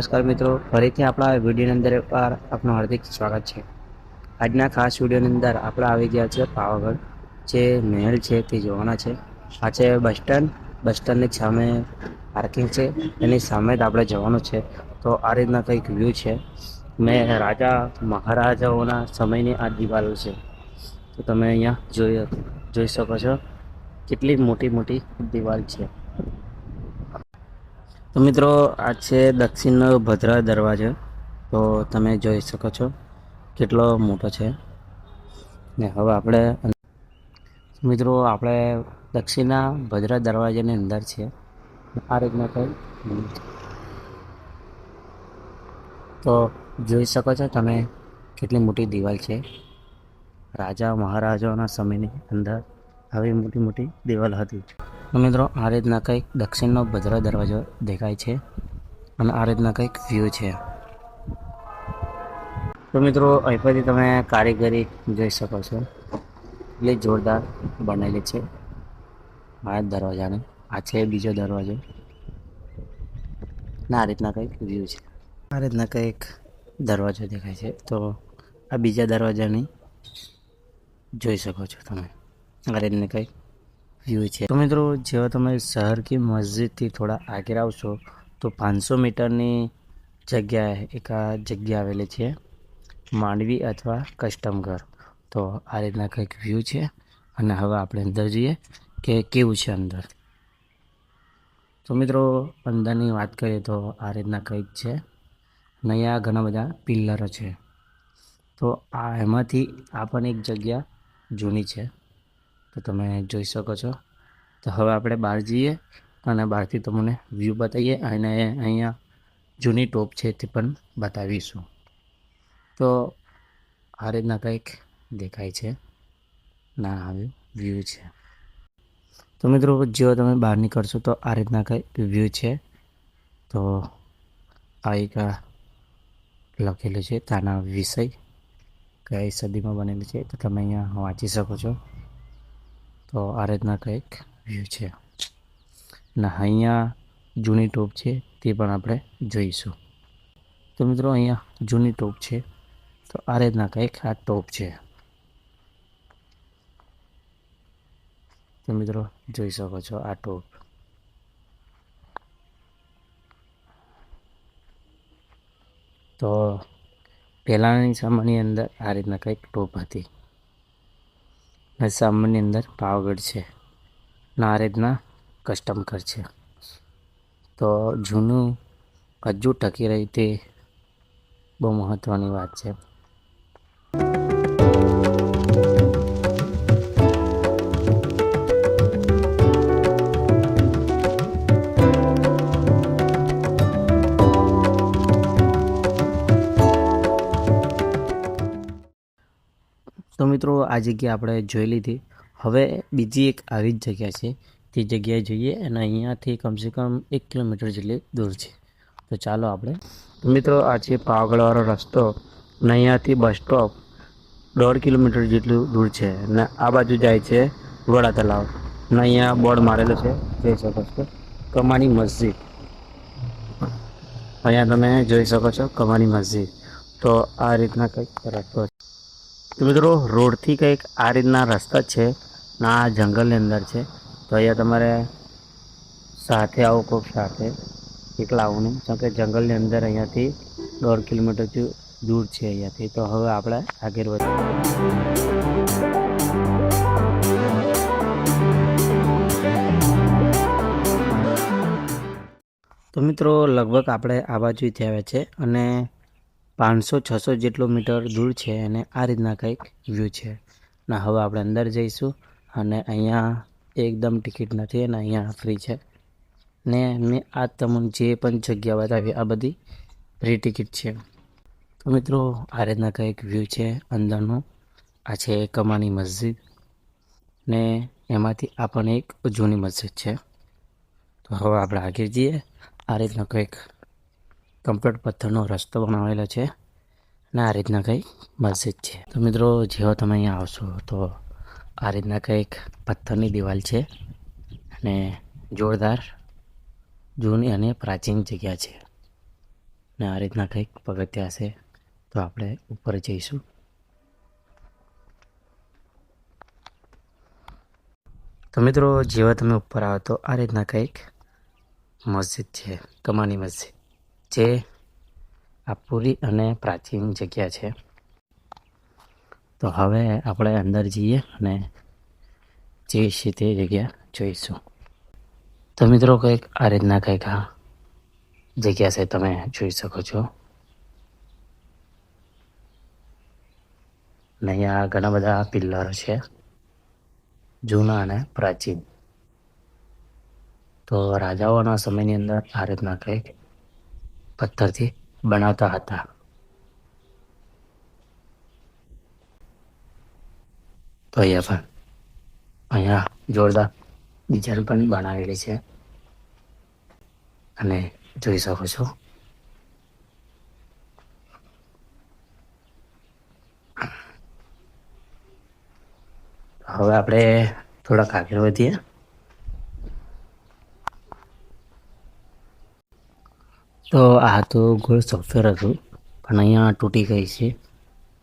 નમસ્કાર મિત્રો, ફરીથી આપણા વિડીયોની અંદર એકવાર આપનું હાર્દિક સ્વાગત છે। આજના ખાસ વિડીયોની અંદર આપણે આવી ગયા છે પાવાગઢ, જે મહેલ છે તે જોવાના છે। આ છે બસ સ્ટેન્ડ, બસ સ્ટેન્ડની સામે પાર્કિંગ છે, એની સામે જ આપણે જવાનું છે। તો આ રીતના કંઈક વ્યૂ છે, મેં રાજા મહારાજાઓના સમયની આ દિવાલો છે। તો તમે અહીંયા જોઈ શકો છો કેટલી મોટી મોટી દિવાલ છે। તો મિત્રો આ છે દક્ષિણનો ભદ્રા દરવાજો, તો તમે જોઈ શકો છો કેટલો મોટો છે। ને હવે આપણે મિત્રો આપણે દક્ષિણના ભદ્રા દરવાજાની અંદર છે। આ રીતના કંઈ તો જોઈ શકો છો તમે કેટલી મોટી દિવાલ છે। રાજા મહારાજાઓના સમયની અંદર આવી મોટી મોટી દિવાલ હતી। તો મિત્રો આ રીતના કંઈક દક્ષિણનો ભદ્રા દરવાજો દેખાય છે અને આ રીતના કંઈક વ્યૂ છે। તો મિત્રો અહીં પરથી તમે કારીગરી જોઈ શકો છો, એટલી જોરદાર બનેલી છે આ દરવાજાને। આ છે બીજો દરવાજો ને આ રીતના કંઈક વ્યૂ છે। આ રીતના કંઈક દરવાજો દેખાય છે, તો આ બીજા દરવાજાની જોઈ શકો છો તમે આ રીતના કંઈક વ્યૂ છે। તો મિત્રો જેવા તમે શહેર કી મસ્જિદથી થોડા આગળ આવશો તો 500 મીટરની જગ્યાએ એક આ જગ્યા આવેલી છે, માંડવી અથવા કસ્ટમ ઘર। તો આ રીતના કંઈક વ્યૂ છે અને હવે આપણે અંદર જઈએ કે કેવું છે અંદર। તો મિત્રો અંદરની વાત કરીએ તો આ રીતના કંઈક છે અને અહીંયા ઘણા બધા પિલ્લરો છે। તો આ એમાંથી આ પણ એક જગ્યા જૂની છે, તો તમે જોઈ શકો છો। તો હવે આપણે બહાર જઈએ અને બહારથી તમને વ્યૂ બતાવીએ અને અહીંયા જૂની ટોપ છે તે પણ બતાવીશું। તો આ રીતના કંઈક દેખાય છે ના આવ્યું વ્યૂ છે। તો મિત્રો જો તમે બહાર નીકળશો તો આ રીતના કંઈક વ્યૂ છે। તો આ એક લખેલું છે તાના વિષય કઈ સદીમાં બનેલું છે, તો તમે અહીંયા વાંચી શકો છો। તો આ રીતના કંઈક વ્યૂ છે ને અહીંયા જૂની ટોપ છે તે પણ આપણે જોઈશું। તો મિત્રો અહીંયા જૂની ટોપ છે, તો આ રીતના કંઈક આ ટોપ છે। તો મિત્રો જોઈ શકો છો આ ટોપ। તો પહેલાંની સમયની અંદર આ રીતના કંઈક ટોપ હતી ને સામાનની અંદર પાવાગઢ છે ને આ રીતના કસ્ટમ ઘર છે। તો જૂનું હજુ ટકી રહી તે બહુ મહત્ત્વની વાત છે। તો મિત્રો આ જગ્યા આપણે જોઈ લીધી, હવે બીજી એક આવી જ જગ્યા છે, તે જગ્યાએ જઈએ અને અહીંયાથી કમસે કમ 1 કિલોમીટર જેટલી દૂર છે। તો ચાલો આપણે મિત્રો આ છે પાવાગઢવાળો રસ્તો અને અહીંયાથી બસ સ્ટોપ 1.5 કિલોમીટર જેટલું દૂર છે અને આ બાજુ જાય છે વડા તલાવ અને અહીંયા બોર્ડ મારેલો છે જોઈ શકો છો કમાની મસ્જિદ। અહીંયા તમે જોઈ શકો છો કમાની મસ્જિદ। તો આ રીતના કંઈક રસ્તો છે। તો મિત્રો રોડથી કંઈક આ રીતના રસ્તા છે ને આ જંગલની અંદર છે। તો અહીંયા તમારે સાથે આવો કોઈક સાથે એકલા આવું નહીં, કેમ કે જંગલની અંદર અહીંયાથી 1.5 કિલોમીટર દૂર છે અહીંયાથી। તો હવે આપણે આગળ વધીએ। તો મિત્રો લગભગ આપણે આ બાજુથી આવ્યા છે અને 500-600 જેટલો મીટર દૂર છે અને આ રીતના કંઈક વ્યૂ છે ને હવે આપણે અંદર જઈશું અને અહીંયા એકદમ ટિકિટ નથી અને અહીંયા ફ્રી છે ને મેં આ તમને જે પણ જગ્યા બતાવી આ બધી ફ્રી ટિકિટ છે। તો મિત્રો આ રીતના કંઈક વ્યૂ છે અંદરનું। આ છે કમાની મસ્જિદ ને એમાંથી આ પણ એક જૂની મસ્જિદ છે। તો હવે આપણે આગળ જઈએ। આ રીતના કંઈક કમ્પ્લીટ પથ્થરનો રસ્તો બનાવેલો છે ને આ રીતના કંઈક મસ્જિદ છે। તો મિત્રો જેવો તમે અહીંયા આવશો તો આ રીતના કંઈક પથ્થરની દિવાલ છે અને જોરદાર જૂની અને પ્રાચીન જગ્યા છે ને આ રીતના કંઈક પગથિયાં છે. તો આપણે ઉપર જઈશું. તો મિત્રો જેવા તમે ઉપર આવો તો આ રીતના કંઈક મસ્જિદ છે, કમાની મસ્જિદ, જે આ પૂરી અને પ્રાચીન જગ્યા છે. તો હવે આપણે અંદર જઈએ અને જે છે તે જગ્યા જોઈશું. તો મિત્રો કંઈક આ રીતના કંઈક આ જગ્યા છે, તમે જોઈ શકો છો. અને અહીંયા ઘણા બધા પિલ્લરો છે, જૂના અને પ્રાચીન. તો રાજાઓના સમયની અંદર આ રીતના કંઈક પથ્થરથી બનાવતા હતા. તો અહીંયા જોરદાર ડિઝાઇન પણ બનાવેલી છે અને જોઈ શકો છો. હવે આપણે થોડાક આગળ વધીએ. તો આ તો ગોળ સોફ્ટવેર હતું, પણ અહીંયા તૂટી ગઈ છે,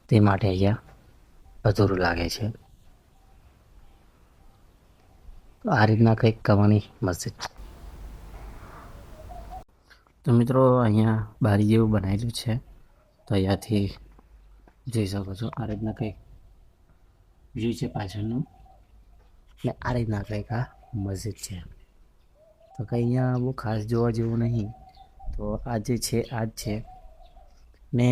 તે માટે અહીંયા અધૂરું લાગે છે. તો આ રીતના કંઈક કમાની મસ્જિદ. તો મિત્રો અહીંયા બારી જેવું બનાવેલું છે, તો અહીંયાથી જોઈ શકો છો. આ રીતના કંઈક વ્યૂ છે પાછળનું, ને આ રીતના કંઈક આ મસ્જિદ છે. તો કંઈ અહીંયા બહુ ખાસ જોવા જેવું નહીં. તો આ જે છે આ જ છે, ને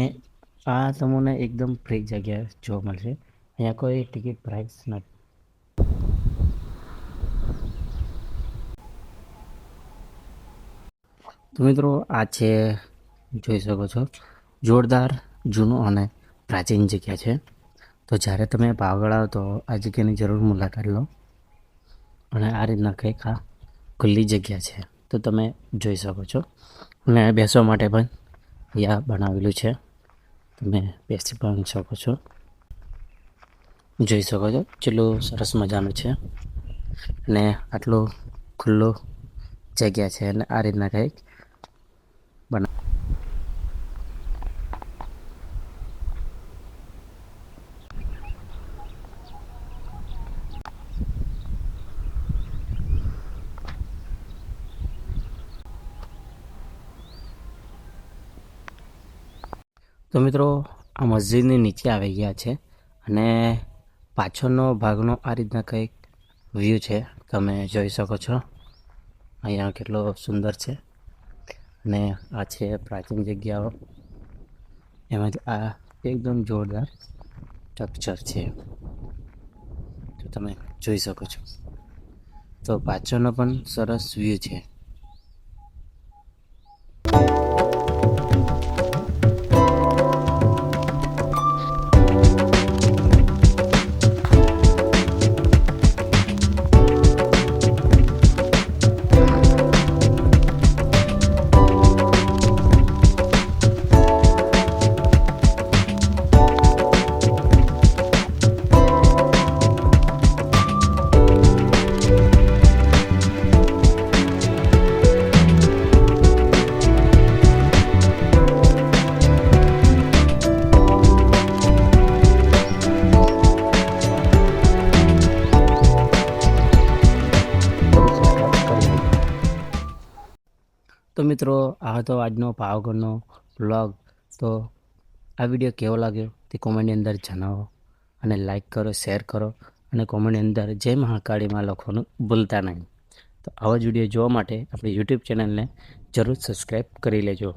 આ તમને એકદમ ફ્રી જગ્યા જોવા મળશે. અહીંયા કોઈ ટિકિટ પ્રાઇસ નથી. તો મિત્રો આ છે, જોઈ શકો છો, જોરદાર જૂનું અને પ્રાચીન જગ્યા છે. તો જ્યારે તમે પાવાગઢ આવો તો આ જગ્યાની જરૂર મુલાકાત લો. અને આ રીતના કંઈક આ ખુલ્લી જગ્યા છે, તો તમે જોઈ શકો છો. અને બેસવા માટે પણ અહીંયા બનાવેલું છે, તમે બેસી પણ શકો છો. જોઈ શકો છો કેટલું સરસ મજાનું છે, અને આટલું ખુલ્લું જગ્યા છે. અને આ રીતના કંઈક તો મિત્રો આ મસ્જિદની નીચે આવી ગયા છે, અને પાછળનો ભાગનો આ રીતના કંઈક વ્યૂ છે, તમે જોઈ શકો છો. અહીંયા કેટલો સુંદર છે, અને આ છે પ્રાચીન જગ્યાઓ. એમાંથી આ એકદમ જોરદાર સ્ટ્રક્ચર છે, તો તમે જોઈ શકો છો. તો પાછળનો પણ સરસ વ્યૂ છે. તો મિત્રો આ હતો આજનો પાવાગઢનો વ્લોગ. તો આ વિડીયો કેવો લાગ્યો તે કોમેન્ટની અંદર જણાવો, અને લાઈક કરો, શેર કરો, અને કોમેન્ટની અંદર જય મહાકાળીમાં લખવાનું ભૂલતા નહીં. તો આવા જ વિડીયો જોવા માટે આપણી યુટ્યુબ ચેનલને જરૂર સબસ્ક્રાઈબ કરી લેજો.